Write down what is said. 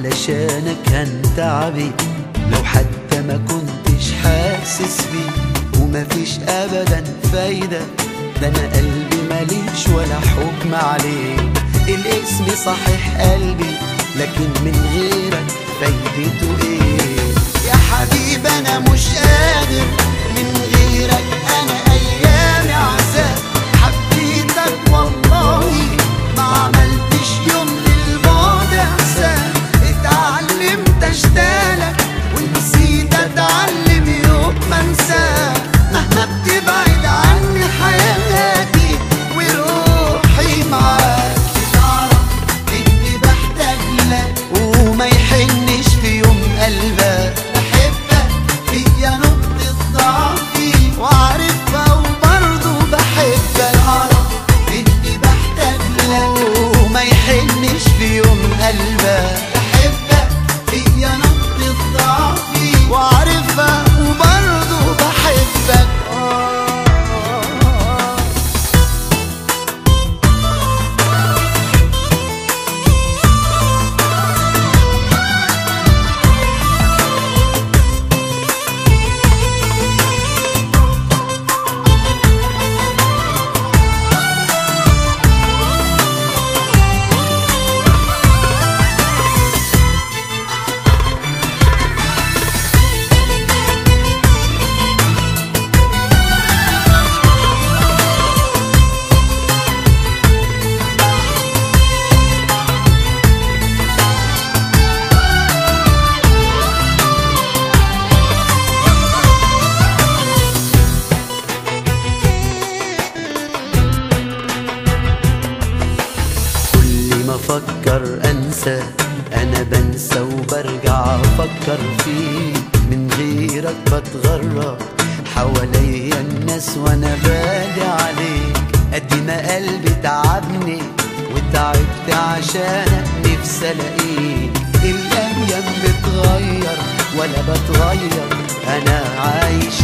علشانك كان تعبي، لو حتى ما كنتش حاسس بيه. ومفيش ابدا فايدة، ده انا قلبي ماليش ولا حكم عليه. الاسم صحيح قلبي، لكن من غيرك فايدته ايه؟ يا حبيبي انا مش قادر من غيرك، انا ايامي عذاب. حبيتك والله ما عملتش يوم للبعد احسان. اتعلمت اشتاقلك ونسيت اتعلم يوم ما انساك. مهما بتبعد عني حياتي وروحي معاك، تعرف اني بحتاج لك وما يحنش في يوم قلبك. بحبك هي نقطة ضعفي وعارفها وبرضه بحبك. تعرف اني بحتاج لك وما يحنش في يوم قلبك. بحبك هي نقطة ضعفي وعارفها وبرضه بحبك. افكر انسى انا بنسى وبرجع افكر فيك. من غيرك بتغرب حواليا الناس وانا بالي عليك. قد ما قلبي تعبني وتعبت عشانك نفسي الاقيك. الايام بتغير ولا بتغير، انا عايش